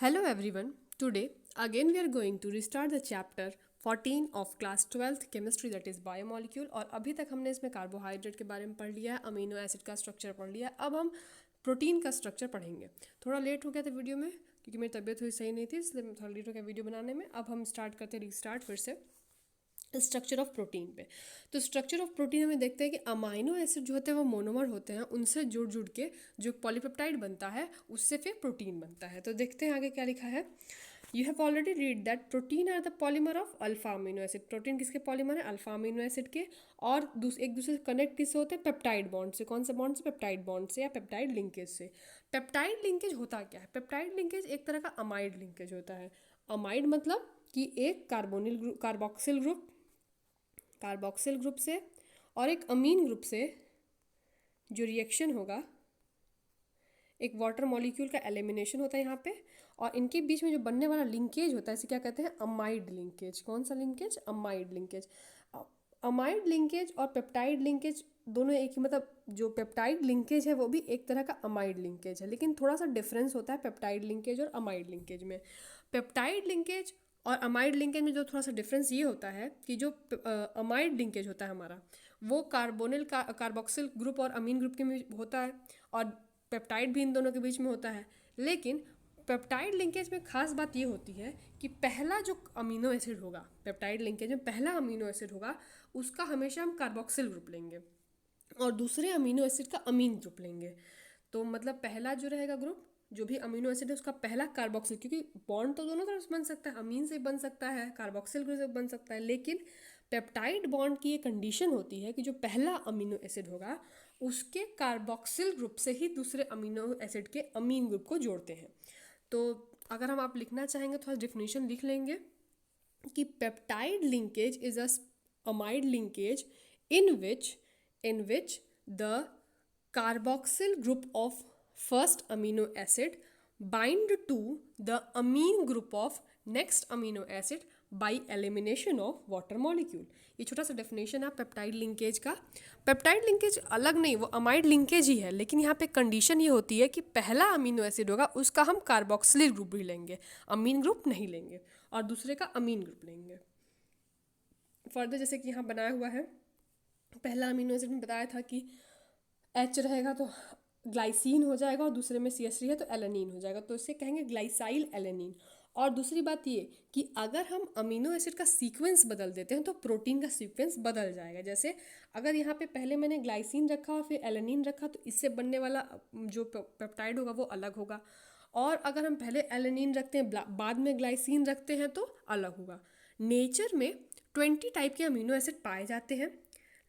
Hello everyone. Today again we are going to restart the chapter 14 of class 12th chemistry that is biomolecule और अभी तक हमने इसमें carbohydrate के बारे में पढ़ लिया है, अमीनो एसिड का स्ट्रक्चर पढ़ लिया है। अब हम प्रोटीन का स्ट्रक्चर पढ़ेंगे। थोड़ा लेट हो गया था वीडियो में क्योंकि मेरी तबीयत हुई सही नहीं थी, इसलिए थोड़ा लेट हो गया वीडियो बनाने में। अब हम स्टार्ट करते हैं रीस्टार्ट फिर से स्ट्रक्चर ऑफ प्रोटीन पे। तो स्ट्रक्चर ऑफ प्रोटीन हमें देखते हैं कि अमाइनो एसिड जो होते हैं वो मोनोमर होते हैं, उनसे जुड़ जुड़ के जो पॉलीपेप्टाइड बनता है उससे फिर प्रोटीन बनता है। तो देखते हैं आगे क्या लिखा है। You have already read that protein are the polymer of alpha amino acid. Protein किसके पॉलीमर है? अल्फा अमीनो एसिड के। और एक दूसरे से कनेक्ट किससे होते हैं? पेप्टाइड बॉन्ड से। कौन सा बॉन्ड से? पेप्टाइड बॉन्ड से या पेप्टाइड लिंकेज से। पेप्टाइड लिंकेज होता क्या है? पेप्टाइड लिंकेज एक तरह का अमाइड लिंकेज होता है। अमाइड मतलब कि एक कार्बोक्सिल ग्रुप से और एक अमीन ग्रुप से जो रिएक्शन होगा, एक वाटर मॉलिक्यूल का एलिमिनेशन होता है यहाँ पे, और इनके बीच में जो बनने वाला लिंकेज होता है इसे क्या कहते हैं? Amide linkage. कौन सा linkage? Amide linkage. Amide linkage और पेप्टाइड लिंकेज दोनों एक ही, मतलब जो पेप्टाइड लिंकेज है वो भी एक तरह का अमाइड लिंकेज है, लेकिन थोड़ा सा डिफरेंस होता है पेप्टाइड लिंकेज और अमाइड लिंकेज में। पेप्टाइड लिंकेज और अमाइड लिंकेज में जो थोड़ा सा डिफरेंस ये होता है कि जो अमाइड लिंकेज होता है हमारा, वो कार्बोक्सिल ग्रुप और अमीन ग्रुप के बीच होता है, और पेप्टाइड भी इन दोनों के बीच में होता है। लेकिन पेप्टाइड लिंकेज में खास बात ये होती है कि पहला जो अमीनो एसिड होगा, पेप्टाइड लिंकेज में पहला अमीनो एसिड होगा, उसका हमेशा हम कार्बोक्सिल ग्रुप लेंगे और दूसरे अमीनो एसिड का अमीन ग्रुप लेंगे। तो मतलब पहला जो रहेगा ग्रुप, जो भी अमीनो एसिड है उसका पहला कार्बोक्सिल, क्योंकि बॉन्ड तो दोनों तरफ से बन सकता है, अमीन से बन सकता है, कार्बोक्सिल ग्रुप से बन सकता है, लेकिन पेप्टाइड बॉन्ड की ये कंडीशन होती है कि जो पहला अमीनो एसिड होगा उसके कार्बोक्सिल ग्रुप से ही दूसरे अमीनो एसिड के अमीन ग्रुप को जोड़ते हैं। तो अगर हम आप लिखना चाहेंगे थोड़ा डिफिनेशन लिख लेंगे कि peptide linkage is a amide linkage in which the carboxyl group of first amino acid bind to the amine group of next amino acid by elimination of water molecule। ये छोटा सा डेफिनेशन है peptide linkage का। Peptide linkage अलग नहीं, वो amide linkage ही है, लेकिन यहाँ पे कंडीशन ये होती है कि पहला अमीनो एसिड होगा उसका हम कार्बोक्सिलिक ग्रुप ही लेंगे, अमीन ग्रुप नहीं लेंगे, और दूसरे का अमीन ग्रुप लेंगे। फर्दर जैसे कि यहाँ बनाया हुआ है, पहला अमीनो एसिड में बताया था कि एच रहेगा तो ग्लाइसिन हो जाएगा, और दूसरे में CH3 है तो एलेनिन हो जाएगा, तो इसे कहेंगे ग्लाइसाइल एलेनिन। और दूसरी बात ये कि अगर हम अमीनो एसिड का सीक्वेंस बदल देते हैं तो प्रोटीन का सीक्वेंस बदल जाएगा। जैसे अगर यहाँ पे पहले मैंने ग्लाइसिन रखा और फिर एलेनिन रखा तो इससे बनने वाला जो पेप्टाइड होगा वो अलग होगा, और अगर हम पहले एलेनिन रखते हैं बाद में ग्लाइसिन रखते हैं तो अलग होगा। नेचर में 20 टाइप के अमीनो एसिड पाए जाते हैं,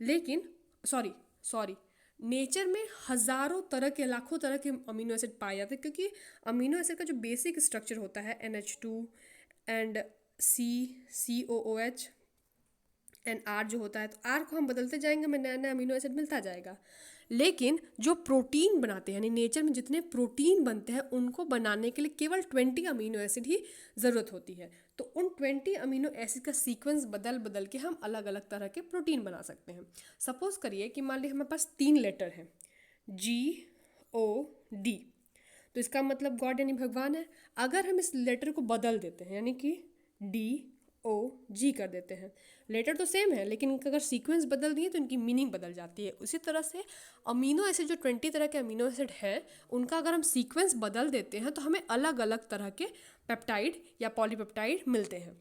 लेकिन सॉरी नेचर में हज़ारों तरह के, लाखों तरह के अमीनो एसिड पाए जाते हैं, क्योंकि अमीनो एसिड का जो बेसिक स्ट्रक्चर होता है NH2 and COOH and R जो होता है, तो R को हम बदलते जाएंगे, हमें नया नया अमीनो एसिड मिलता जाएगा। लेकिन जो प्रोटीन बनाते हैं, यानी नेचर में जितने प्रोटीन बनते हैं उनको बनाने के लिए केवल 20 अमीनो एसिड ही ज़रूरत होती है। तो उन 20 अमीनो एसिड का सीक्वेंस बदल बदल के हम अलग अलग तरह के प्रोटीन बना सकते हैं। सपोज करिए कि मान लीजिए हमारे पास 3 लेटर हैं, GOD, तो इसका मतलब गॉड यानी भगवान है। अगर हम इस लेटर को बदल देते हैं, यानी कि DOG कर देते हैं, लेटर तो सेम है लेकिन इनका अगर सीक्वेंस बदल दिए तो इनकी मीनिंग बदल जाती है। उसी तरह से अमीनो एसिड, जो 20 तरह के अमीनो एसिड हैं, उनका अगर हम सीक्वेंस बदल देते हैं तो हमें अलग अलग तरह के पेप्टाइड या पॉलीपेप्टाइड मिलते हैं।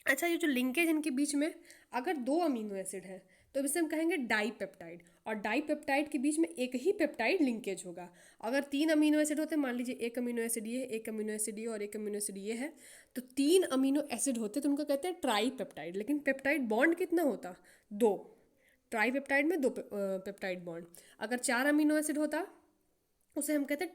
अच्छा, ये जो लिंकेज इनके बीच में, अगर 2 अमीनो एसिड हैं तो इसे हम कहेंगे डाईपेप्टाइड, और डाईपेप्टाइड के बीच में एक ही पेप्टाइड लिंकेज होगा। अगर 3 अमीनो एसिड होते हैं, मान लीजिए एक अमीनो एसिड ये, एक अमीनो एसिड ये और एक अमीनो एसिड ये है, तो 3 अमीनो एसिड होते तो उनको कहते हैं ट्राईपेप्टाइड। लेकिन पेप्टाइड बॉन्ड कितना होता? 2। ट्राईपेप्टाइड में 2 पेप्टाइड बॉन्ड। अगर 4 अमीनो एसिड होता उसे हम कहते हैं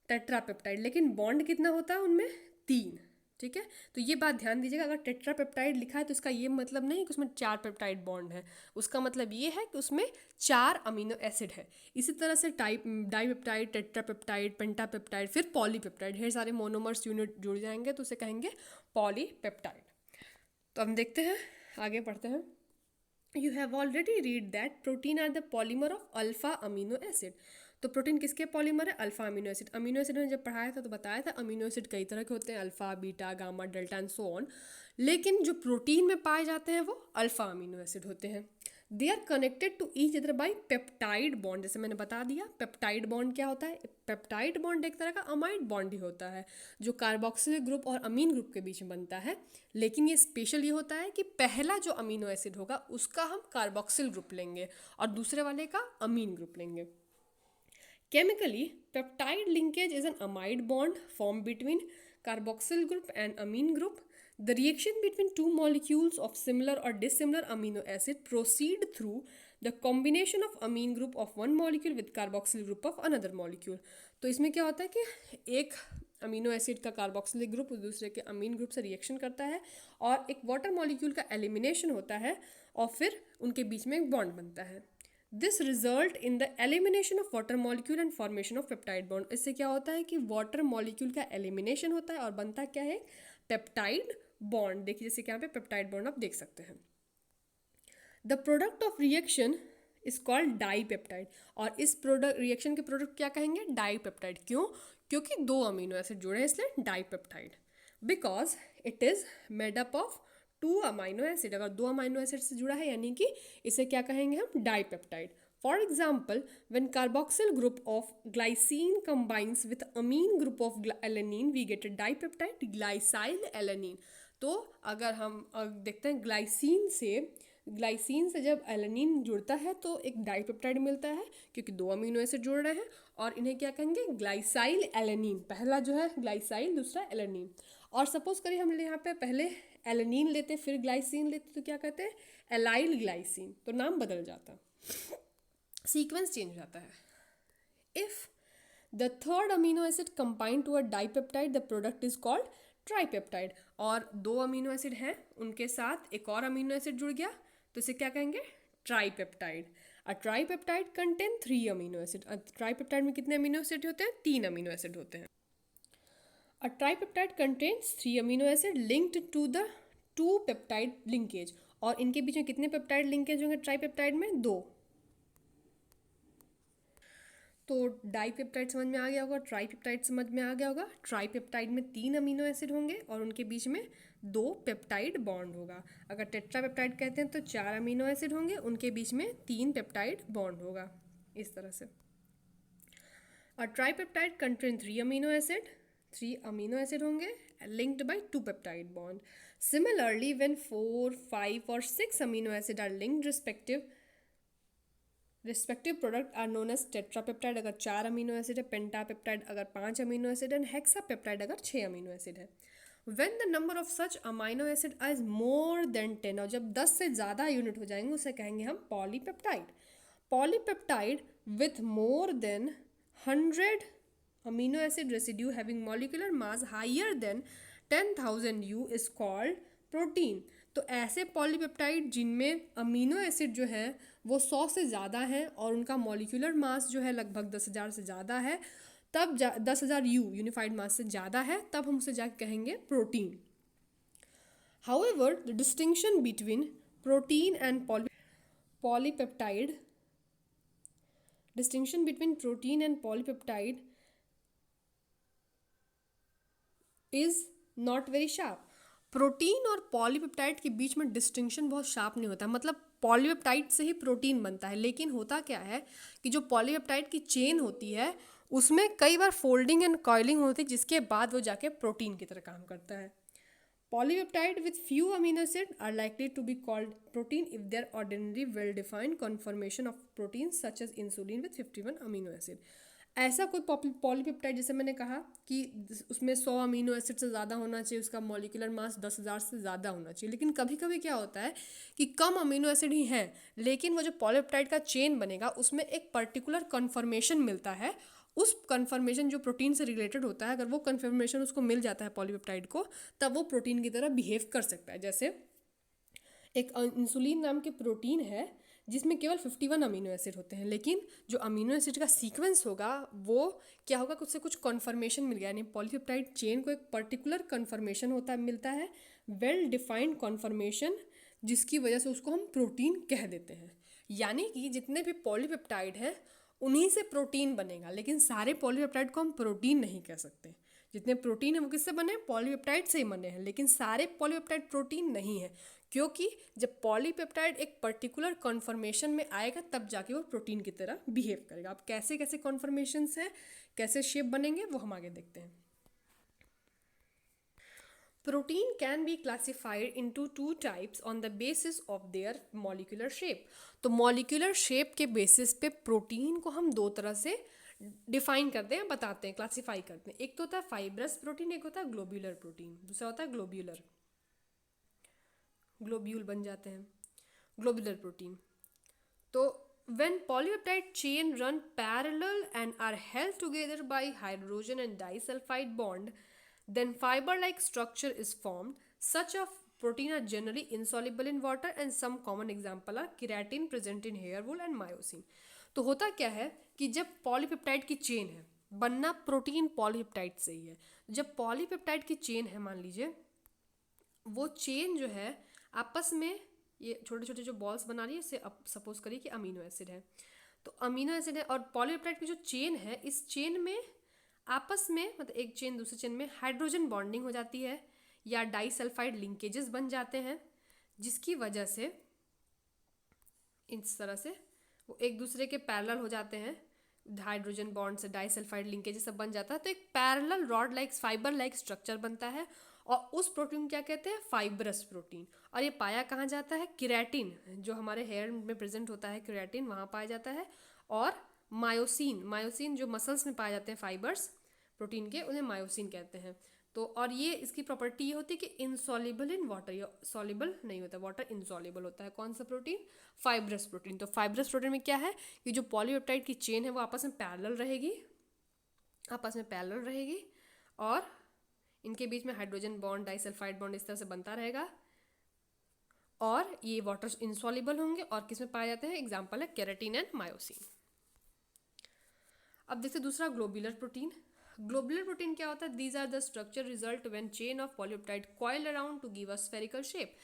टेट्रापेप्टाइड, लेकिन बॉन्ड कितना होता है उनमें? 3। ठीक है, तो ये बात ध्यान दीजिएगा, अगर टेट्रापेप्टाइड लिखा है तो इसका ये मतलब नहीं कि उसमें 4 पेप्टाइड बॉन्ड है, उसका मतलब ये है कि उसमें 4 अमीनो एसिड है। इसी तरह से डाईपेप्टाइड, टेट्रापेप्टाइड, पेंटापेप्टाइड, फिर पॉलीपेप्टाइड, ढेर सारे मोनोमर्स यूनिट जुड़ जाएंगे तो उसे कहेंगे पॉलीपेप्टाइड। तो हम देखते हैं, आगे पढ़ते हैं। You have already read that protein are the polymer of alpha amino acid। तो प्रोटीन किसके पॉलीमर है? Alpha amino acid. Amino acid ने जब पढ़ाया था तो बताया था अमीनो एसिड कई तरह के होते हैं, alpha, beta, gamma, delta and so on, लेकिन जो प्रोटीन में पाए जाते हैं वो अल्फा अमीनो एसिड होते हैं। They are connected to each other by peptide bond. जैसे मैंने बता दिया पेप्टाइड बॉन्ड क्या होता है। पेप्टाइड बॉन्ड एक तरह का अमाइड बॉन्ड ही होता है जो कार्बोक्सिल ग्रुप और अमीन ग्रुप के बीच में बनता है, लेकिन ये स्पेशल ये होता है कि पहला जो अमीनो एसिड होगा उसका हम कार्बोक्सिल ग्रुप लेंगे और दूसरे वाले का अमीन ग्रुप लेंगे। Chemically, peptide linkage is an amide bond formed between carboxyl group and amine group. The reaction between two molecules of similar or dissimilar amino acid proceed through the combination of amine group of one molecule with carboxyl group of another molecule. तो इसमें क्या होता है कि एक amino acid का carboxylic group दूसरे के अमीन ग्रुप से रिएक्शन करता है और एक वाटर मॉलिक्यूल का एलिमिनेशन होता है और फिर उनके बीच में एक बॉन्ड बनता है। This result in the elimination of water molecule and formation of peptide bond. इससे क्या होता है कि वाटर मॉलिक्यूल का एलिमिनेशन होता है और बनता क्या है? Peptide bond. देखिए जैसे कि यहाँ पे पेप्टाइड बॉन्ड आप देख सकते हैं। The product of reaction is called dipeptide. और इस प्रोडक्ट रिएक्शन के प्रोडक्ट क्या कहेंगे? डाईपेप्टाइड। क्यों? क्योंकि दो अमीनो एसिड जुड़े हैं इसलिए dipeptide. Because it is made up of to amino acid. अगर दो अमीनो एसिड से जुड़ा है यानी कि इसे क्या कहेंगे हम? Dipeptide. For example when carboxyl group of glycine combines with amine group of alanine we get a dipeptide glycyl alanine. तो अगर हम देखते हैं ग्लाइसिन से जब एलेनिन जुड़ता है तो एक डाईपेप्टाइड मिलता है क्योंकि दो अमीनो एसिड जुड़ रहे हैं और इन्हें क्या कहेंगे? ग्लाइसाइल एलेनिन। पहला जो है ग्लाइसाइल, दूसरा एलेनिन। और सपोज करिए हम यहाँ पे पहले एलेनिन लेते फिर ग्लाइसिन लेते तो क्या कहते हैं? एलाइल ग्लाइसिन। तो नाम बदल जाता, सीक्वेंस चेंज हो जाता है। If the third amino acid combine to a dipeptide the product is called tripeptide. और दो अमीनो एसिड हैं उनके साथ एक और अमीनो एसिड जुड़ गया तो इसे क्या कहेंगे? Tripeptide. A tripeptide contain 3 amino acid. Tripeptide में कितने अमीनो एसिड होते हैं? 3 अमीनो एसिड होते हैं। A tripeptide contains 3 amino acid linked to the 2 peptide linkage। और इनके बीच में कितने पेप्टाइड लिंकेज होंगे ट्राईपेप्टाइड में? 2। तो डाईपेप्टाइड समझ में आ गया होगा, ट्राईपेप्टाइड समझ में आ गया होगा। ट्राईपेप्टाइड में 3 अमीनो एसिड होंगे और उनके बीच में 2 पेप्टाइड बॉन्ड होगा। अगर टेट्रापेप्टाइड कहते हैं तो 4 अमीनो एसिड होंगे, उनके बीच में 3 पेप्टाइड बॉन्ड होगा। इस तरह से और tripeptide contain 3 amino acid, 3 amino acid होंगे linked by 2 peptide bond. Similarly, when 4, 5 or 6 amino acid are linked respective product are known as tetrapeptide अगर 4 अमीनो एसिड है, पेंटापेप्टाइड अगर 5 अमीनो एसिड है, हेक्सापेप्टाइड अगर 6 अमीनो एसिड है। When the number of such amino acid is more than 10 और जब 10 से ज़्यादा यूनिट हो जाएंगे उसे कहेंगे हम polypeptide. Polypeptide with more than 100 amino acid residue having molecular mass higher than 10,000 U is called protein। तो ऐसे पॉलीपेप्टाइड जिनमें अमीनो एसिड जो है वो 100 से ज़्यादा है और उनका मॉलिक्यूलर मास जो है लगभग 10,000 से ज़्यादा है, तब 10,000 U यूनिफाइड मास से ज़्यादा है, तब हम उसे जाकर कहेंगे protein. However the distinction between protein and polypeptide distinction between protein and polypeptide is not very sharp। Protein और पॉलीपेप्टाइड के बीच में डिस्टिंक्शन बहुत शार्प नहीं होता। मतलब पॉलीपेप्टाइड से ही प्रोटीन बनता है, लेकिन होता क्या है कि जो पॉलीपेप्टाइड की चेन होती है उसमें कई बार फोल्डिंग एंड कॉइलिंग होती है जिसके बाद वो जाके प्रोटीन की तरह काम करता है। Polypeptide with few amino acids are likely to be called protein if they are ordinary well-defined conformation of proteins such as insulin with 51 amino acid। ऐसा कोई पॉलीपेप्टाइड जैसे मैंने कहा कि उसमें 100 अमीनो एसिड से ज़्यादा होना चाहिए, उसका मॉलिक्यूलर मास 10,000 से ज़्यादा होना चाहिए, लेकिन कभी कभी क्या होता है कि कम अमीनो एसिड ही हैं लेकिन वो जो पॉलीपेप्टाइड का चेन बनेगा उसमें एक पर्टिकुलर कन्फर्मेशन मिलता है। उस कन्फर्मेशन जो प्रोटीन से रिलेटेड होता है, अगर वो कन्फर्मेशन उसको मिल जाता है पॉलीपेप्टाइड को, तब वो प्रोटीन की तरह बिहेव कर सकता है। जैसे एक इंसुलिन नाम के प्रोटीन है जिसमें केवल 51 अमीनो एसिड होते हैं, लेकिन जो अमीनो एसिड का सीक्वेंस होगा वो क्या होगा कि उससे कुछ कन्फर्मेशन मिल गया, यानी पॉलीपेप्टाइड चेन को एक पर्टिकुलर कन्फर्मेशन मिलता है, वेल डिफाइंड कन्फर्मेशन, जिसकी वजह से उसको हम प्रोटीन कह देते हैं। यानी कि जितने भी पॉलीपेप्टाइड हैं उन्हीं से प्रोटीन बनेगा, लेकिन सारे पॉलीपेप्टाइड को हम प्रोटीन नहीं कह सकते। जितने प्रोटीन है वो किससे बने हैं? पॉलीपेप्टाइड से ही बने हैं, लेकिन सारे पॉलीपेप्टाइड प्रोटीन नहीं है, क्योंकि जब पॉलीपेप्टाइड एक पर्टिकुलर कॉन्फर्मेशन में आएगा तब जाके वो प्रोटीन की तरह बिहेव करेगा। अब कैसे कैसे कॉन्फर्मेशंस हैं, कैसे शेप बनेंगे, वो हम आगे देखते हैं। Protein can be classified into two types on the basis of their molecular shape. तो molecular shape के basis पे प्रोटीन को हम दो तरह से डिफाइन करते हैं, बताते हैं, क्लासीफाई करते हैं। एक तो होता है फाइब्रस प्रोटीन, एक होता है ग्लोब्यूलर प्रोटीन, दूसरा होता है ग्लोब्यूलर, ग्लोब्यूल बन जाते हैं, ग्लोब्यूलर प्रोटीन। तो when polypeptide chain run parallel and are held together by hydrogen and disulfide bond, then fiber-like structure is formed. Such of protein are generally insoluble in water and some common example are keratin present in hair wool and myosin. तो होता क्या है कि जब polypeptide की chain है, बनना protein polypeptide से ही है। जब पॉलीपेप्टाइड की चेन है, मान लीजिए वो चेन जो है आपस में ये छोटे छोटे जो बॉल्स बना रही है, इससे सपोज करिए कि अमीनो एसिड है, तो अमीनो एसिड है और पॉलीपेप्टाइड की जो चेन है, इस चेन में आपस में मतलब एक चेन दूसरे चेन में हाइड्रोजन बॉन्डिंग हो जाती है या डाइसल्फाइड लिंकेजेस बन जाते हैं, जिसकी वजह से इस तरह से वो एक दूसरे के पैरेलल हो जाते हैं, हाइड्रोजन बॉन्ड से डाइसल्फाइड लिंकेजेस सब बन जाता है, तो एक parallel rod like fibre like structure बनता है और उस प्रोटीन क्या कहते हैं? Fibrous protein. और ये पाया कहाँ जाता है? केराटिन, जो हमारे हेयर में प्रेजेंट होता है केराटिन, वहाँ पाया जाता है। और मायोसिन, मायोसिन जो मसल्स में पाए जाते हैं फाइबर्स प्रोटीन के, उन्हें मायोसिन कहते हैं। तो और ये इसकी प्रॉपर्टी ये होती है कि इनसॉल्युबल इन वाटर, ये सॉल्युबल नहीं होता, वाटर इनसॉल्युबल होता है। कौन सा प्रोटीन? Fibrous protein. तो फाइब्रस प्रोटीन में क्या है कि जो पॉलीपेप्टाइड की चेन है वो आपस में पैरेलल रहेगी, आपस में पैरेलल रहेगी और इनके बीच में हाइड्रोजन बॉन्ड डाइसल्फाइड बॉन्ड इस तरह से बनता रहेगा और ये वाटर इनसॉल्युबल होंगे। और किस में पाए जाते हैं? एग्जाम्पल है केराटिन एंड मायोसिन। अब देखते दूसरा ग्लोब्यूलर प्रोटीन। ग्लोब्यूलर प्रोटीन क्या होता है? These are the structure result when chain of polypeptide coil around to give a spherical shape.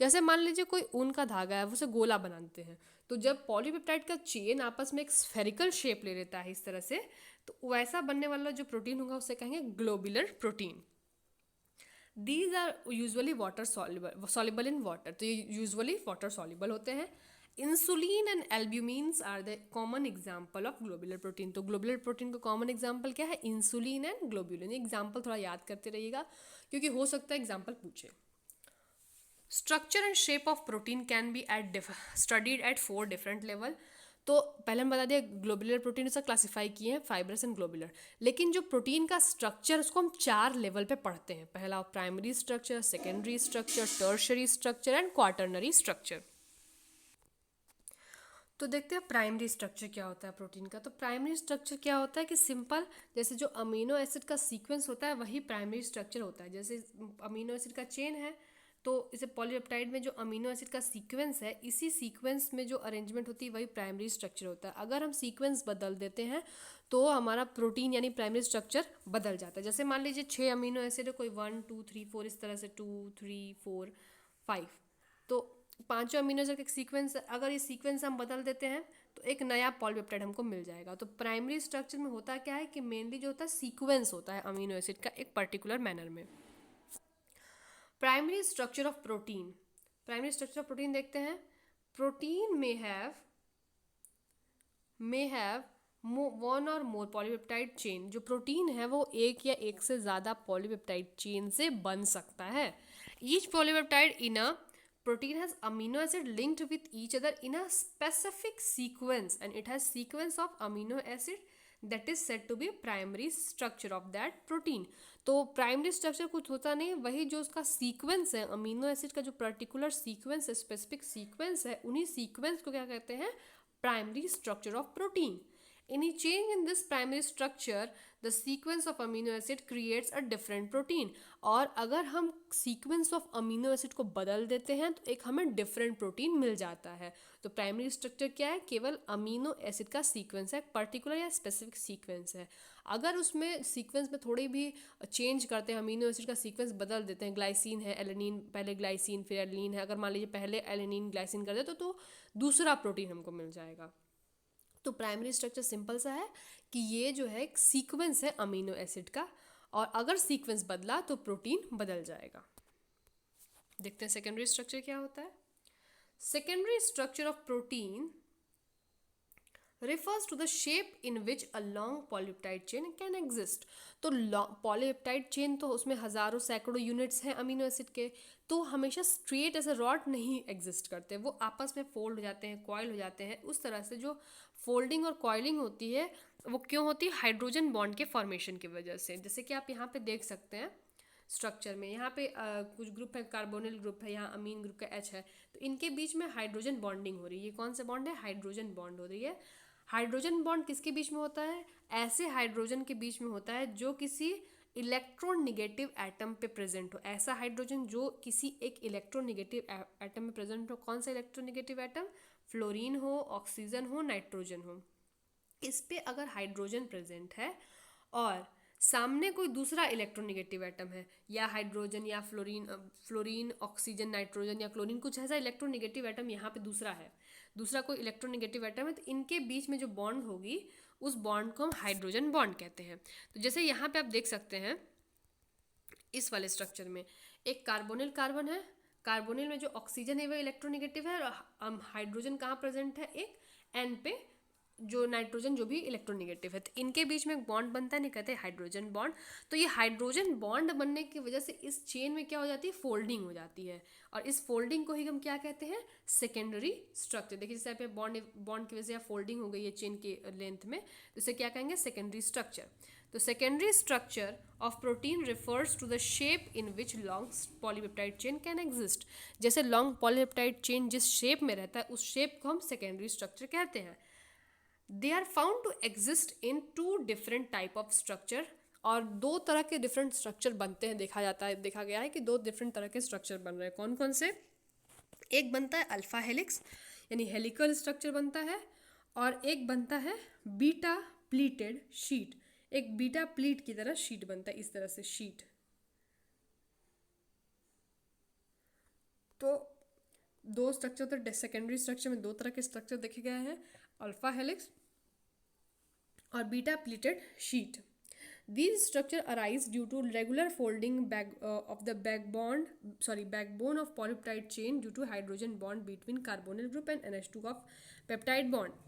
जैसे मान लीजिए कोई ऊन का धागा है, वो उसे गोला बनाते हैं, तो जब पॉलीपेप्टाइड का चेन आपस में एक स्फेरिकल शेप ले लेता है इस तरह से, तो वैसा बनने वाला जो प्रोटीन होगा उसे कहेंगे globular protein. These are usually water soluble in water, तो ये यूजुअली वाटर सॉल्युबल होते हैं। Insulin and albumins are the common example of globular protein. तो ग्लोब्यूलर प्रोटीन का कॉमन एग्जाम्पल क्या है? Insulin and globulin. एग्जाम्पल थोड़ा याद करते रहिएगा क्योंकि हो सकता है एग्जाम्पल पूछे। Structure and shape of protein can be studied at 4 different level. तो पहले हम बता दिया ग्लोब्यूलर प्रोटीन से क्लासीफाई किए हैं, फाइब्रस एंड ग्लोब्यूलर। लेकिन जो प्रोटीन का स्ट्रक्चर उसको हम 4 लेवल पे पढ़ते हैं। पहला primary structure, secondary structure, tertiary structure and quaternary structure. तो देखते हैं प्राइमरी स्ट्रक्चर क्या होता है प्रोटीन का। तो प्राइमरी स्ट्रक्चर क्या होता है कि सिंपल जैसे जो अमीनो एसिड का सीक्वेंस होता है वही प्राइमरी स्ट्रक्चर होता है। जैसे अमीनो एसिड का चेन है, तो इसे पॉलीपेप्टाइड में जो अमीनो एसिड का सीक्वेंस है, इसी सीक्वेंस में जो अरेंजमेंट होती है वही प्राइमरी स्ट्रक्चर होता है। अगर हम सीक्वेंस बदल देते हैं तो हमारा प्रोटीन यानी प्राइमरी स्ट्रक्चर बदल जाता है। जैसे मान लीजिए 6 अमीनो एसिड है, कोई 1 2 3 4 इस तरह से 2 3 4 5, तो 5 अमीनो एसिड का सीक्वेंस, अगर ये सीक्वेंस हम बदल देते हैं तो एक नया पॉलीपेप्टाइड हमको मिल जाएगा। तो प्राइमरी स्ट्रक्चर में होता क्या है कि मेनली जो होता है सीक्वेंस होता है अमीनो एसिड का एक पर्टिकुलर मैनर में। Primary structure of protein, primary structure of protein देखते हैं। प्रोटीन में हैव वन और मोर पॉलीपेप्टाइड चेन। जो प्रोटीन है वो एक या एक से ज़्यादा पॉलीपेप्टाइड चेन से बन सकता है। Each polypeptide in a protein has amino acid linked with each other in a specific sequence and it has sequence of amino acid that is said to be primary structure of that protein। तो primary structure कुछ होता नहीं, वही जो उसका sequence है amino acid का, जो पर्टिकुलर सीक्वेंस है, स्पेसिफिक सीक्वेंस है, उन्हीं सीक्वेंस को क्या कहते हैं? Primary structure of protein. Any change in this primary structure, the sequence of amino acid creates a different protein। और अगर हम sequence of amino acid को बदल देते हैं तो एक हमें different protein मिल जाता है। तो primary structure क्या है? केवल amino acid का sequence है, particular या specific sequence है। अगर उसमें sequence में थोड़ी भी change करते हैं, amino acid का sequence बदल देते हैं, ग्लाइसिन है एलेनिन, पहले ग्लाइसिन फिर एलेनिन है, अगर मान लीजिए पहले एलेनिन ग्लाइसिन कर देते तो दूसरा प्रोटीन हमको मिल जाएगा। तो प्राइमरी स्ट्रक्चर सिंपल सा है कि ये जो है एक सीक्वेंस है अमीनो एसिड का, और अगर सीक्वेंस बदला तो प्रोटीन बदल जाएगा। देखते हैं सेकेंडरी स्ट्रक्चर क्या होता है। Secondary structure of protein refers to the shape in which a long polypeptide chain can exist। तो पॉलीपेप्टाइड चेन तो उसमें हज़ारों सैकड़ों यूनिट्स हैं अमीनो एसिड के, तो हमेशा स्ट्रेट ऐसे रॉड नहीं एग्जिस्ट करते, वो आपस में फोल्ड हो जाते हैं, कॉइल हो जाते हैं। उस तरह से जो फोल्डिंग और कॉइलिंग होती है वो क्यों होती है? हाइड्रोजन बॉन्ड के फॉर्मेशन की वजह से। जैसे कि आप यहाँ पे देख सकते हैं स्ट्रक्चर में, यहाँ पे कुछ ग्रुप है, कार्बोनिल ग्रुप है, यहाँ अमीन ग्रुप का H है, तो इनके बीच में हाइड्रोजन बॉन्डिंग हो रही है। ये कौन सा बॉन्ड है? हाइड्रोजन बॉन्ड हो रही है। हाइड्रोजन बॉन्ड किसके बीच में होता है? ऐसे हाइड्रोजन के बीच में होता है जो किसी इलेक्ट्रोनेगेटिव एटम पे प्रेजेंट हो। ऐसा हाइड्रोजन जो किसी एक इलेक्ट्रोनेगेटिव एटम में प्रेजेंट हो। कौन सा इलेक्ट्रोनेगेटिव एटम? फ्लोरीन हो, ऑक्सीजन हो, नाइट्रोजन हो। इस पे अगर हाइड्रोजन प्रेजेंट है और सामने कोई दूसरा इलेक्ट्रोनेगेटिव एटम है, या हाइड्रोजन या फ्लोरीन ऑक्सीजन नाइट्रोजन या क्लोरीन, कुछ ऐसा इलेक्ट्रोनेगेटिव एटम यहाँ पे दूसरा है, दूसरा कोई इलेक्ट्रोनेगेटिव एटम है, तो इनके बीच में जो बॉन्ड होगी उस बॉन्ड को हम हाइड्रोजन बॉन्ड कहते हैं। तो जैसे यहाँ पे आप देख सकते हैं इस वाले स्ट्रक्चर में एक कार्बोनिल कार्बन है, कार्बोनिल में जो ऑक्सीजन है वह इलेक्ट्रोनेगेटिव है, और हाइड्रोजन कहाँ प्रेजेंट है? एक एन पे, जो नाइट्रोजन जो भी इलेक्ट्रोनेगेटिव है, तो इनके बीच में एक बॉन्ड बनता है, नहीं कहते हाइड्रोजन बॉन्ड। तो ये हाइड्रोजन बॉन्ड बनने की वजह से इस चेन में क्या हो जाती है? फोल्डिंग हो जाती है, और इस फोल्डिंग को ही हम क्या कहते हैं? Secondary structure. देखिए जैसे पे बॉन्ड की वजह से फोल्डिंग हो गई है चेन के लेंथ में, तो इसे क्या कहेंगे? Secondary structure. तो secondary structure of protein refers to the shape in which long polypeptide chain can exist. जैसे लॉन्ग पॉलीपेप्टाइड चेन जिस शेप में रहता है उस शेप को हम सेकेंडरी स्ट्रक्चर कहते हैं। They are found to exist in two different type of structure, और दो तरह के डिफरेंट स्ट्रक्चर बनते हैं। देखा गया है कि दो डिफरेंट तरह के स्ट्रक्चर बन रहे हैं। कौन कौन से? एक बनता है अल्फा हेलिक्स यानी हेलिकल स्ट्रक्चर बनता है, और एक बनता है बीटा प्लीटेड शीट। एक बीटा प्लीट की तरह शीट बनता है, इस तरह से शीट। तो दो स्ट्रक्चर, तो सेकेंडरी स्ट्रक्चर में दो तरह के स्ट्रक्चर देखे गए हैं, अल्फा हेलिक्स और beta pleated sheet. These structure arise due to regular folding of the backbone of polypeptide chain due to hydrogen bond between carbonyl group and NH2 of peptide bond।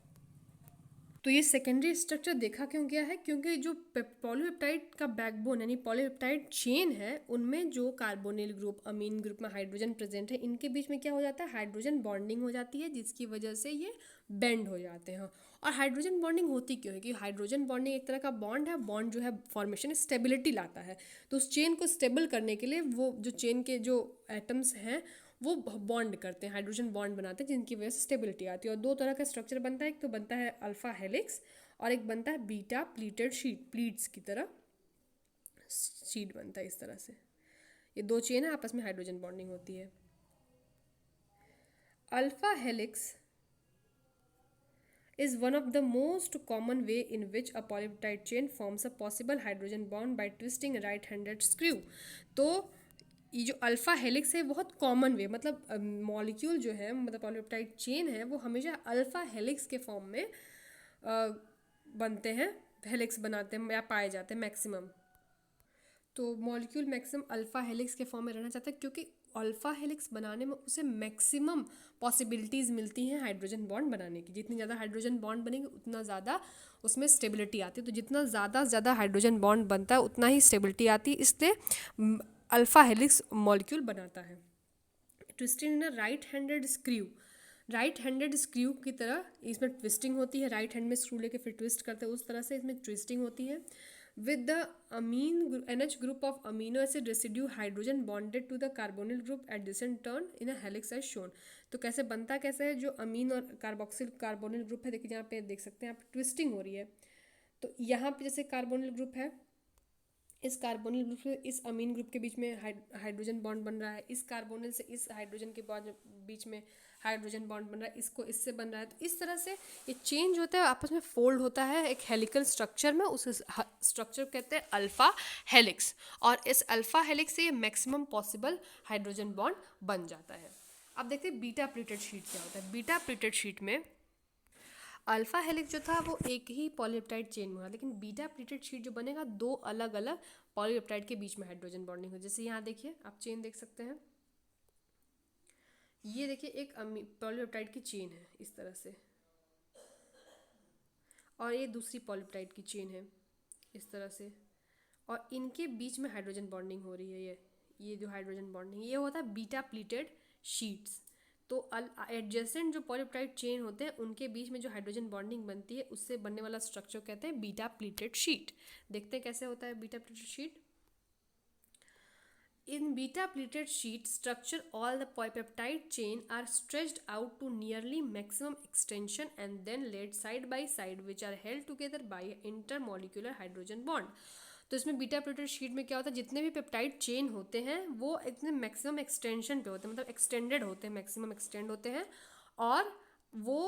तो ये secondary structure देखा क्यों गया है? क्योंकि जो polypeptide का backbone यानी पॉलीपेप्टाइड चेन है, उनमें जो कार्बोनिल ग्रुप, अमीन ग्रुप में हाइड्रोजन प्रेजेंट है, इनके बीच में क्या हो जाता है? हाइड्रोजन बॉन्डिंग हो जाती है, जिसकी वजह से ये बेंड हो जाते हैं। और हाइड्रोजन बॉन्डिंग होती क्यों है? कि हाइड्रोजन बॉन्डिंग एक तरह का बॉन्ड है, बॉन्ड जो है फॉर्मेशन स्टेबिलिटी लाता है, तो उस चेन को स्टेबल करने के लिए वो जो चेन के जो एटम्स हैं वो बॉन्ड करते हैं, हाइड्रोजन बॉन्ड बनाते हैं, जिनकी वजह से स्टेबिलिटी आती है। और दो तरह का स्ट्रक्चर बनता है, एक तो बनता है अल्फा हेलिक्स और एक बनता है बीटा प्लीटेड शीट, प्लीट्स की तरह शीट बनता है इस तरह से। ये दो चेन है, आपस में हाइड्रोजन बॉन्डिंग होती है। Alpha helix is one of the most common way in which a polypeptide chain forms a possible hydrogen bond by twisting a right-handed screw। तो ये जो अल्फ़ा हेलिक्स है बहुत कॉमन वे, मतलब मॉलिक्यूल जो है, मतलब पॉलीपेप्टाइड चेन है, वो हमेशा अल्फ़ा हेलिक्स के फॉर्म में बनते हैं, हेलिक्स बनाते हैं या पाए जाते हैं मैक्सिमम। तो मॉलिक्यूल मैक्सिमम अल्फ़ा हेलिक्स के फॉर्म में रहना चाहता है, क्योंकि अल्फ़ा हेलिक्स बनाने में उसे मैक्सिमम पॉसिबिलिटीज़ मिलती हैं हाइड्रोजन बॉन्ड बनाने की। जितनी ज़्यादा हाइड्रोजन बॉन्ड बनेंगे उतना ज़्यादा उसमें स्टेबिलिटी आती है, तो जितना ज़्यादा हाइड्रोजन बॉन्ड बनता है उतना ही स्टेबिलिटी आती है, इसलिए अल्फ़ा हेलिक्स मॉलिक्यूल बनाता है। Twisted in a right handed screw, right handed screw की तरह इसमें ट्विस्टिंग होती है, राइट हैंड में स्क्रू लेके फिर ट्विस्ट करते हैं, उस तरह से इसमें ट्विस्टिंग होती है। With the NH group of amino acid residue hydrogen bonded to the carbonyl group adjacent turn in a helix as shown। तो कैसे बनता कैसे है? जो अमीन और कार्बोक्सिल कार्बोनिल ग्रुप है, देखिए यहाँ पे देख सकते हैं आप, ट्विस्टिंग हो रही है। तो यहाँ पे जैसे कार्बोनिल ग्रुप है, इस कार्बोनिल ग्रुप से इस अमीन ग्रुप के बीच में हाइड्रोजन बॉन्ड बन रहा है, इस कार्बोनिल से इस हाइड्रोजन के बीच में हाइड्रोजन बॉन्ड बन रहा है, इसको इससे बन रहा है। तो इस तरह से ये चेंज होता है, आपस में फोल्ड होता है एक हेलिकल स्ट्रक्चर में, उस स्ट्रक्चर कहते हैं अल्फा हेलिक्स। और इस अल्फा हेलिक्स से ये मैक्सिमम पॉसिबल हाइड्रोजन बॉन्ड बन जाता है। अब देखते हैं बीटा प्लीटेड शीट क्या होता है। बीटा प्लीटेड शीट में अल्फा हेलिक्स जो था वो एक ही पॉलीपेप्टाइड चेन में हुआ, लेकिन बीटा प्लीटेड शीट जो बनेगा दो अलग अलग पॉलीपेप्टाइड के बीच में हाइड्रोजन बॉन्डिंग हो। जैसे यहाँ देखिए आप चेन देख सकते हैं, ये देखिए एक पॉलीपेप्टाइड की चेन है इस तरह से, और ये दूसरी पॉलीपेप्टाइड की चेन है इस तरह से, और इनके बीच में हाइड्रोजन बॉन्डिंग हो रही है। ये जो हाइड्रोजन बॉन्डिंग ये होता है बीटा प्लीटेड शीट्स। तो एडजेसेंट जो पॉलीपेप्टाइड चेन होते हैं उनके बीच में जो हाइड्रोजन बॉन्डिंग बनती है उससे बनने वाला स्ट्रक्चर कहते हैं बीटा प्लीटेड शीट। देखते हैं कैसे होता है beta pleated sheet. In beta pleated sheet structure, all the polypeptide chain are stretched out to nearly maximum extension and then laid side by side, which are held together by intermolecular hydrogen bond. तो इसमें beta pleated sheet में क्या होता है, जितने भी peptide chain होते हैं वो इतने मैक्सिमम एक्सटेंशन पे होते हैं, मतलब एक्सटेंडेड होते हैं, मैक्सिमम एक्सटेंड होते हैं, और वो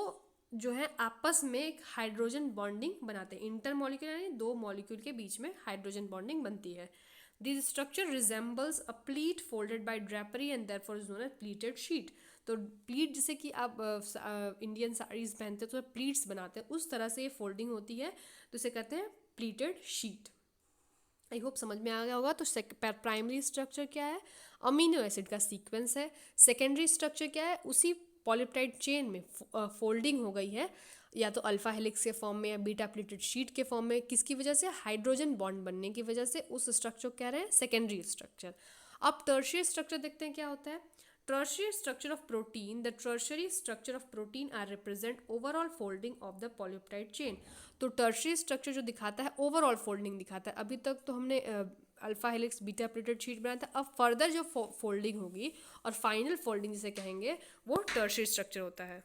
जो है आपस में एक हाइड्रोजन बॉन्डिंग बनाते हैं। इंटरमॉलिक्यूलर यानी दो मॉलिक्यूल के बीच में हाइड्रोजन बॉन्डिंग बनती है। This structure resembles a pleat folded by drapery and therefore is known as pleated sheet. तो प्लीट जैसे कि आप इंडियन साड़ीज पहनते हैं तो प्लीट्स बनाते हैं, उस तरह से ये फोल्डिंग होती है, तो इसे कहते हैं प्लीटेड शीट। आई होप समझ में आ गया होगा। तो प्राइमरी स्ट्रक्चर क्या है, अमीनो एसिड का सीक्वेंस है। सेकेंडरी स्ट्रक्चर क्या है, उसी पॉलीपेप्टाइड चेन में फोल्डिंग हो गई है, या तो अल्फा हेलिक्स के फॉर्म में या बीटा प्लीटेड शीट के फॉर्म में, किसकी वजह से, हाइड्रोजन बॉन्ड बनने की वजह से, उस स्ट्रक्चर को कह रहे हैं सेकेंडरी स्ट्रक्चर। अब टर्शियरी स्ट्रक्चर देखते हैं क्या होता है। Tertiary structure of protein, the tertiary structure of protein are represent overall folding of the polypeptide chain. तो टर्शियरी स्ट्रक्चर जो दिखाता है ओवरऑल फोल्डिंग दिखाता है। अभी तक तो हमने alpha helix beta pleated sheet बनाया था, अब फर्दर जो फोल्डिंग होगी और फाइनल फोल्डिंग जिसे कहेंगे वो टर्शियरी स्ट्रक्चर होता है।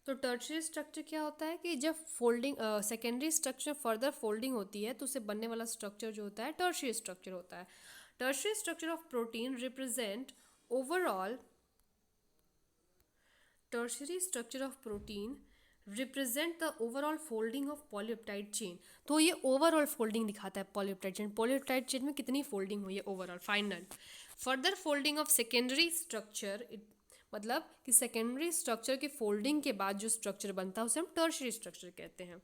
तो टर्शियरी स्ट्रक्चर क्या होता है कि जब folding secondary structure further folding होती है तो उसे बनने वाला स्ट्रक्चर जो होता है टर्शियरी स्ट्रक्चर होता है। Tertiary structure of protein represent overall, tertiary structure of protein represent the overall folding of polypeptide chain. तो ये ओवरऑल फोल्डिंग दिखाता है पॉलीपेप्टाइड चेन, पॉलीपेप्टाइड चेन में कितनी फोल्डिंग हुई है overall final. Further folding of secondary structure, मतलब कि सेकेंडरी स्ट्रक्चर के फोल्डिंग के बाद जो स्ट्रक्चर बनता है उसे हम टर्शियरी स्ट्रक्चर कहते हैं।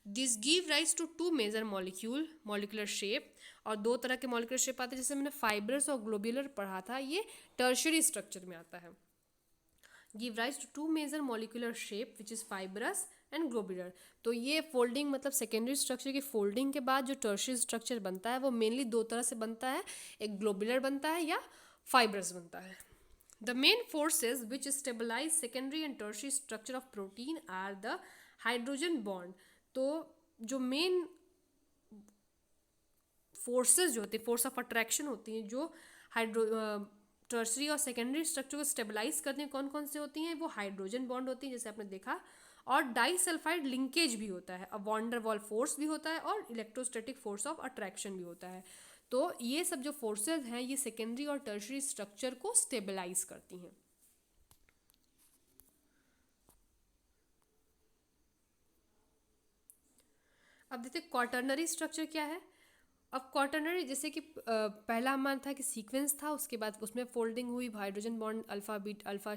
This give rise to two major molecular shape, और दो तरह के मॉलिक्यूलर शेप आते हैं, जैसे मैंने फाइब्रस और ग्लोब्यूलर पढ़ा था, ये टर्शियरी स्ट्रक्चर में आता है। Give rise to two major molecular shape which is fibrous and globular. तो ये फोल्डिंग मतलब सेकेंडरी स्ट्रक्चर की फोल्डिंग के बाद जो टर्शियरी स्ट्रक्चर बनता है वो मेनली दो तरह से बनता है, एक ग्लोब्यूलर बनता है या फाइब्रस बनता है। The main forces which stabilize secondary and tertiary structure of protein are the hydrogen bond. तो जो मेन फोर्सेस जो होती है, फोर्स ऑफ अट्रैक्शन होती हैं जो टर्शरी और सेकेंडरी स्ट्रक्चर को स्टेबलाइज करती हैं, कौन कौन से होती हैं, वो हाइड्रोजन बॉन्ड होती हैं जैसे आपने देखा, और डाइसल्फाइड लिंकेज भी होता है, वॉन डर वाल फोर्स भी होता है, और इलेक्ट्रोस्टैटिक फोर्स ऑफ अट्रैक्शन भी होता है। तो ये सब जो फोर्सेस हैं ये सेकेंडरी और टर्शियरी स्ट्रक्चर को स्टेबलाइज करती हैं। अब देखते हैं क्वाटर्नरी स्ट्रक्चर क्या है। अब क्वाटर्नरी जैसे कि पहला मान था कि सीक्वेंस था, उसके बाद उसमें फोल्डिंग हुई, hydrogen bond alpha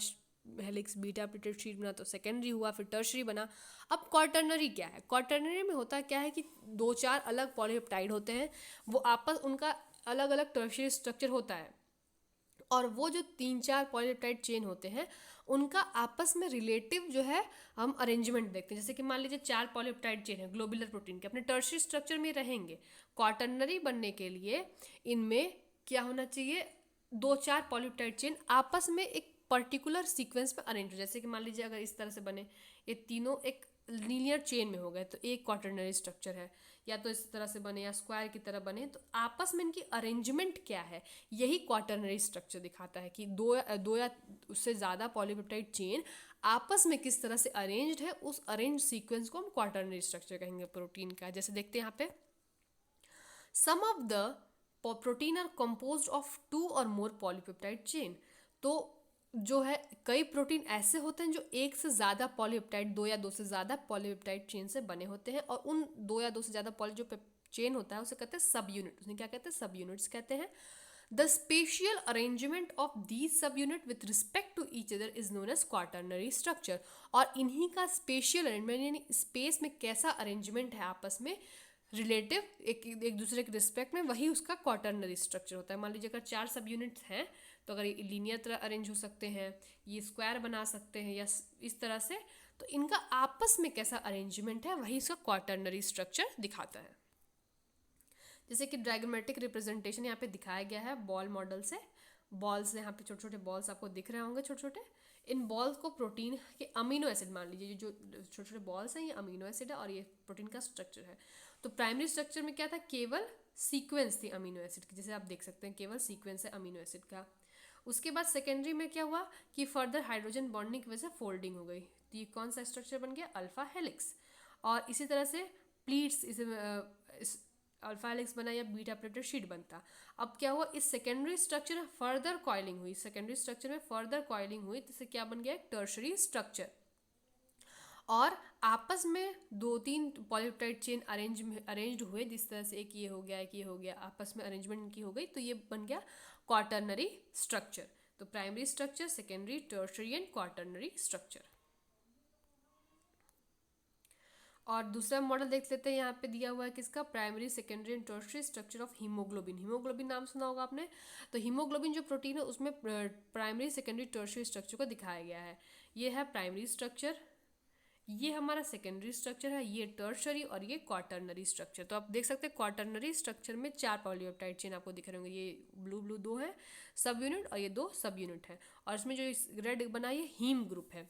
helix beta pleated sheet बना, तो सेकेंडरी हुआ, फिर टर्शियरी बना। अब क्वाटर्नरी क्या है, क्वाटर्नरी में होता क्या है कि दो चार अलग पॉलीपेप्टाइड होते हैं, वो आपस उनका अलग अलग टर्शियरी स्ट्रक्चर होता है, और वो जो तीन चार पॉलीपेप्टाइड चेन होते हैं उनका आपस में रिलेटिव जो है हम अरेंजमेंट देखते हैं। जैसे कि मान लीजिए चार पॉलीपेप्टाइड चेन है ग्लोबुलर प्रोटीन के, अपने टर्शियरी स्ट्रक्चर में रहेंगे। क्वाटर्नरी बनने के लिए इनमें क्या होना चाहिए, दो चार पॉलीपेप्टाइड चेन आपस में एक पर्टिकुलर सीक्वेंस में अरेंज हो। जैसे कि मान लीजिए अगर इस तरह से बने, ये तीनों एक लीनियर चेन में हो गए तो एक क्वाटर्नरी स्ट्रक्चर है, या तो इस तरह से बने या स्क्वायर की तरह बने, तो आपस में इनकी अरेंजमेंट क्या है, यही क्वाटर्नरी स्ट्रक्चर दिखाता है कि दो या उससे ज़्यादा पॉलीपेप्टाइड चेन आपस में किस तरह से अरेंज्ड है, उस अरेंज सीक्वेंस को हम क्वाटर्नरी स्ट्रक्चर कहेंगे प्रोटीन का। जैसे देखते हैं यहाँ पे, some of the protein are composed of two or more polypeptide chain. तो जो है कई प्रोटीन ऐसे होते हैं जो एक से ज़्यादा पॉलीपेप्टाइड, दो या दो से ज़्यादा पॉलीपेप्टाइड चेन से बने होते हैं, और उन दो या दो से ज़्यादा पॉली जो चेन होता है उसे कहते हैं सब यूनिट, उसे क्या कहते हैं, सब यूनिट्स कहते हैं। The spatial arrangement of these subunit with respect to each other is known as quaternary structure. और इन्हीं का स्पेशियल अरेंजमेंट यानी स्पेस में कैसा अरेंजमेंट है आपस में रिलेटिव एक दूसरे के रिस्पेक्ट में, वही उसका क्वाटर्नरी स्ट्रक्चर होता है। मान लीजिए अगर 4 सब यूनिट्स हैं तो अगर ये लीनियर तरह अरेंज हो सकते हैं, ये स्क्वायर बना सकते हैं या इस तरह से, तो इनका आपस में कैसा अरेंजमेंट है वही इसका क्वाटर्नरी स्ट्रक्चर दिखाता है। जैसे कि डायग्रामेटिक रिप्रेजेंटेशन यहाँ पे दिखाया गया है बॉल मॉडल से। बॉल्स यहाँ पे छोटे छोटे बॉल्स आपको दिख रहे होंगे छोटे छोटे। इन बॉल्स को प्रोटीन के अमीनो एसिड मान लीजिए, ये जो छोटे छोटे बॉल्स हैं ये अमीनो एसिड है और ये प्रोटीन का स्ट्रक्चर है। तो प्राइमरी स्ट्रक्चर में क्या था, केवल सीक्वेंस थी अमीनो एसिड की, जैसे आप देख सकते हैं केवल सीक्वेंस है अमीनो एसिड का। उसके बाद सेकेंडरी में क्या हुआ कि फर्दर हाइड्रोजन बॉन्डिंग की वजह से फोल्डिंग हो गई, तो ये कौन सा स्ट्रक्चर बन गया, अल्फा हेलिक्स। और इसी तरह से प्लीट्स इसे अल्फा हेलिक्स बना या बीटा प्लेटेड शीट बनता। अब क्या हुआ, इस सेकेंडरी स्ट्रक्चर में फर्दर कॉइलिंग हुई, सेकेंडरी स्ट्रक्चर में फर्दर कॉइलिंग हुई, जिससे क्या बन गया एक टर्शरी स्ट्रक्चर। और आपस में 2-3 पॉलीपेप्टाइड चेन अरेंज्ड हुए, जिस तरह से एक ये हो गया एक ये हो गया, आपस में अरेंजमेंट इनकी हो गई, तो ये बन गया क्वाटर्नरी स्ट्रक्चर। तो primary structure, secondary, tertiary and quaternary structure. और दूसरा मॉडल देख लेते हैं, यहाँ पे दिया हुआ है किसका, primary, secondary and tertiary structure of haemoglobin. Haemoglobin नाम सुना होगा आपने। तो हीमोग्लोबिन जो प्रोटीन है उसमें प्राइमरी, सेकेंडरी, टर्शरी स्ट्रक्चर को दिखाया गया है। ये है प्राइमरी स्ट्रक्चर, ये हमारा सेकेंडरी स्ट्रक्चर है, ये टर्शरी और ये क्वाटर्नरी स्ट्रक्चर। तो आप देख सकते हैं क्वाटर्नरी स्ट्रक्चर में 4 पॉलीपेप्टाइड चेन आपको दिख रहे होंगे, ये ब्लू ब्लू 2 है सब यूनिट और ये 2 सब यूनिट है। और इसमें जो रेड बना है ये हीम ग्रुप है।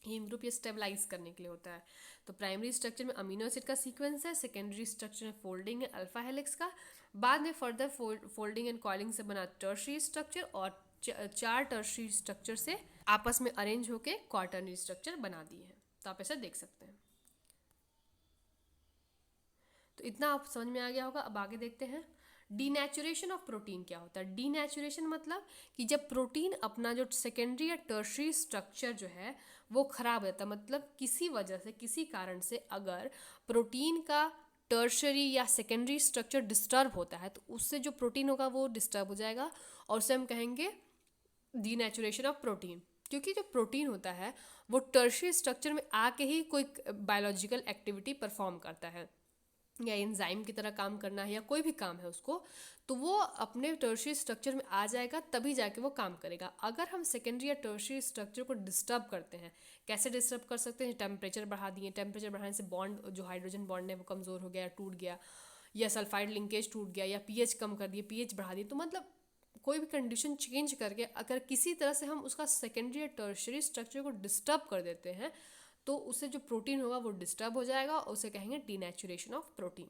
हीम ग्रुप ये स्टेबलाइज करने के लिए होता है। तो प्राइमरी स्ट्रक्चर में अमीनो एसिड का सीक्वेंस है, सेकेंडरी स्ट्रक्चर में फोल्डिंग है अल्फा हेलिक्स का, बाद में फर्दर फोल्डिंग एंड कॉइलिंग से बना टर्शरी स्ट्रक्चर, और 4 टर्शरी स्ट्रक्चर से आपस में अरेंज होके क्वाटर्नरी स्ट्रक्चर बना दिए हैं। तो आप ऐसा देख सकते हैं। तो इतना आप समझ में आ गया होगा। अब आगे देखते हैं डीनेचुरेशन ऑफ प्रोटीन क्या होता है। डीनेचुरेशन मतलब कि जब प्रोटीन अपना जो सेकेंडरी या टर्शरी स्ट्रक्चर जो है वो खराब हो जाता है, मतलब किसी वजह से किसी कारण से अगर प्रोटीन का टर्शरी या सेकेंडरी स्ट्रक्चर डिस्टर्ब होता है तो उससे जो प्रोटीन होगा वो डिस्टर्ब हो जाएगा और उसे हम कहेंगे डीनेचुरेशन ऑफ प्रोटीन। क्योंकि जो प्रोटीन होता है वो टर्शरी स्ट्रक्चर में आके ही कोई बायोलॉजिकल एक्टिविटी परफॉर्म करता है, या एंजाइम की तरह काम करना है या कोई भी काम है उसको, तो वो अपने टर्शरी स्ट्रक्चर में आ जाएगा तभी जाके वो काम करेगा। अगर हम सेकेंडरी या टर्शरी स्ट्रक्चर को डिस्टर्ब करते हैं, कैसे डिस्टर्ब कर सकते हैं, टेम्परेचर बढ़ा दिए, टेम्परेचर बढ़ाने से बॉन्ड जो हाइड्रोजन बॉन्ड है वो कमज़ोर हो गया या टूट गया, या सल्फाइड लिंकेज टूट गया, या पीएच कम कर दिए, पीएच बढ़ा दिए, तो मतलब कोई भी कंडीशन चेंज करके अगर किसी तरह से हम उसका सेकेंडरी या टर्शरी स्ट्रक्चर को डिस्टर्ब कर देते हैं तो उससे जो प्रोटीन होगा वो डिस्टर्ब हो जाएगा और उसे कहेंगे denaturation of protein.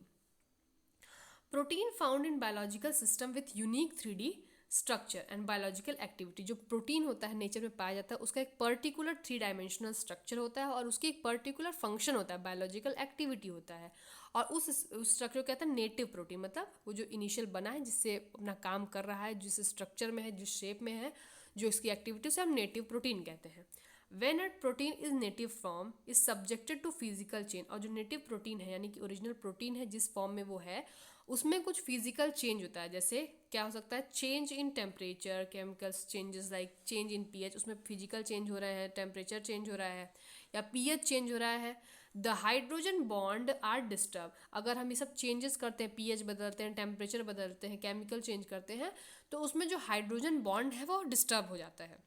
Protein found in biological system with unique 3D structure and biological activity. जो प्रोटीन होता है नेचर में पाया जाता है उसका एक पर्टिकुलर 3 डायमेंशनल स्ट्रक्चर होता है और उसकी एक पर्टिकुलर फंक्शन होता है, बायोलॉजिकल एक्टिविटी होता है। और उस स्ट्रक्चर को कहते हैं नेटिव प्रोटीन, मतलब वो जो इनिशियल बना है जिससे अपना काम कर रहा है, जिस स्ट्रक्चर में है, जिस शेप में है, जो इसकी एक्टिविटी से हम नेटिव प्रोटीन कहते हैं। When a protein is native form is subjected to physical change, और जो नेटिव प्रोटीन है यानी कि ओरिजिनल प्रोटीन है जिस फॉर्म में वो है उसमें कुछ फिजिकल चेंज होता है। जैसे क्या हो सकता है, change in temperature, chemicals changes like change in pH, उसमें फिजिकल चेंज हो रहे हैं, टेम्परेचर चेंज हो रहा है या पीएच चेंज हो रहा है। The hydrogen bond are disturb, अगर हम ये सब चेंजेस करते हैं, पीएच बदलते हैं, टेम्परेचर बदलते हैं, केमिकल चेंज करते हैं, तो उसमें जो हाइड्रोजन बॉन्ड है वो डिस्टर्ब हो जाता है।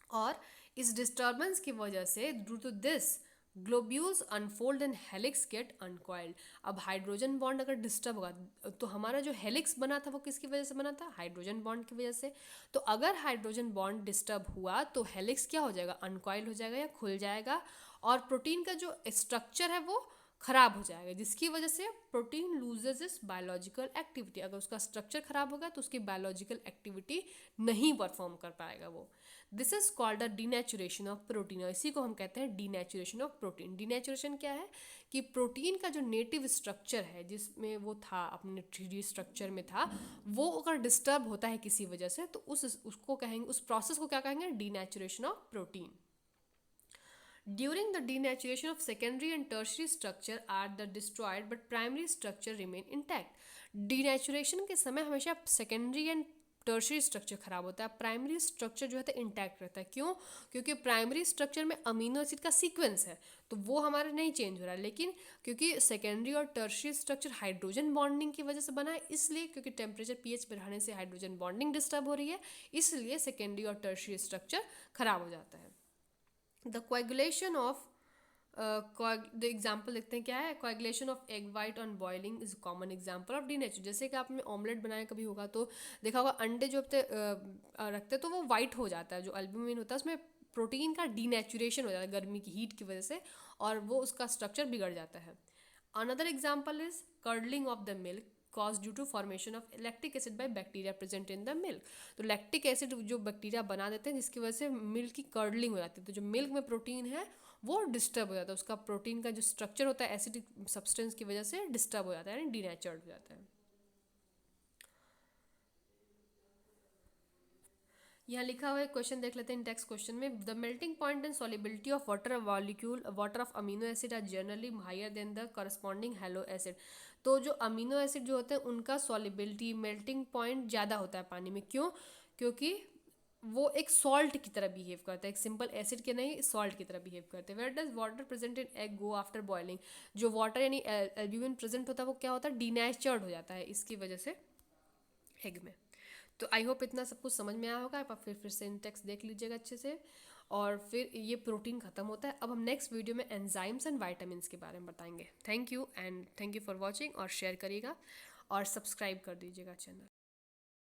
और इस डिस्टर्बेंस की वजह से due to this globules unfold and helix get uncoiled. अब हाइड्रोजन बॉन्ड अगर डिस्टर्ब होगा तो हमारा जो हेलिक्स बना था वो किसकी वजह से बना था, हाइड्रोजन बॉन्ड की वजह से। तो अगर हाइड्रोजन बॉन्ड डिस्टर्ब हुआ तो हेलिक्स क्या हो जाएगा, अनकॉइल हो जाएगा या खुल जाएगा, और प्रोटीन का जो स्ट्रक्चर है वो खराब हो जाएगा, जिसकी वजह से प्रोटीन लूजेस इस बायोलॉजिकल एक्टिविटी। अगर उसका स्ट्रक्चर खराब होगा तो उसकी बायोलॉजिकल एक्टिविटी नहीं परफॉर्म कर पाएगा वो। This is called the denaturation of protein, और इसी को हम कहते हैं डीनेचुरेशन ऑफ प्रोटीन। डीनेचुरेशन क्या है कि प्रोटीन का जो नेटिव स्ट्रक्चर है जिसमें वो था, अपने 3D स्ट्रक्चर में था, वो अगर डिस्टर्ब होता है किसी वजह से तो उसको कहेंगे, उस प्रोसेस को क्या कहेंगे, denaturation of protein. During the denaturation of secondary and tertiary structure are the destroyed but primary structure remain intact. Denaturation के समय हमेशा सेकेंडरी एंड टर्शियरी स्ट्रक्चर खराब होता है, प्राइमरी स्ट्रक्चर जो है इंटैक्ट रहता है। क्यों? क्योंकि प्राइमरी स्ट्रक्चर में अमीनो एसिड का सीक्वेंस है तो वो हमारा नहीं चेंज हो रहा है, लेकिन क्योंकि सेकेंडरी और टर्शियरी स्ट्रक्चर हाइड्रोजन बॉन्डिंग की वजह से बना है, इसलिए क्योंकि टेम्परेचर पीएच बढ़ाने से हाइड्रोजन बॉन्डिंग डिस्टर्ब हो रही है, इसलिए सेकेंडरी और टर्शियरी स्ट्रक्चर खराब हो जाता है। The coagulation of the example देखते हैं क्या है। Coagulation of egg white on boiling is common example of denature. जैसे कि आपने ऑमलेट बनाया कभी होगा तो देखा होगा, अंडे जो रखते हैं तो वो वाइट हो जाता है, जो अल्ब्यूमिन होता है उसमें प्रोटीन का डीनेचुरेशन हो जाता है गर्मी की हीट की वजह से, और वो उसका स्ट्रक्चर बिगड़ जाता है। Another example is curdling of the milk cause due to formation of lactic acid by bacteria present in the milk. तो लैक्टिक एसिड जो बैक्टीरिया बना देते हैं जिसकी वजह से मिल्क की कर्डलिंग हो जाती है, तो जो मिल्क में प्रोटीन है वो डिस्टर्ब हो जाता है, उसका प्रोटीन का जो स्ट्रक्चर होता है एसिडिक सब्सटेंस की वजह से डिस्टर्ब हो जाता है, यानी डीनेचर्ड हो जाता है। यहाँ लिखा हुआ है क्वेश्चन देख लेते हैं टेक्स्ट क्वेश्चन में। The melting point and solubility of water molecule water of amino acid are generally higher than the corresponding halo acid. तो जो अमीनो एसिड जो होते हैं उनका सॉलिबिलिटी मेल्टिंग पॉइंट ज़्यादा होता है पानी में। क्यों? क्योंकि वो एक सॉल्ट की तरह बिहेव करता है, एक सिंपल एसिड के नहीं सॉल्ट की तरह बिहेव करते हैं। Where does water present in egg go after boiling. जो वाटर यानी एल्ब्यूमिन प्रेजेंट होता है वो क्या होता है, डीनेचर्ड हो जाता है इसकी वजह से एग में। तो आई होप इतना सब कुछ समझ में आया होगा। आप फिर से इन टेक्स्ट देख लीजिएगा अच्छे से, और फिर ये प्रोटीन खत्म होता है। अब हम नेक्स्ट वीडियो में एंजाइम्स एंड वाइटामिन के बारे में बताएंगे। थैंक यू फॉर वॉचिंग, और शेयर करिएगा और सब्सक्राइब कर दीजिएगा चैनल।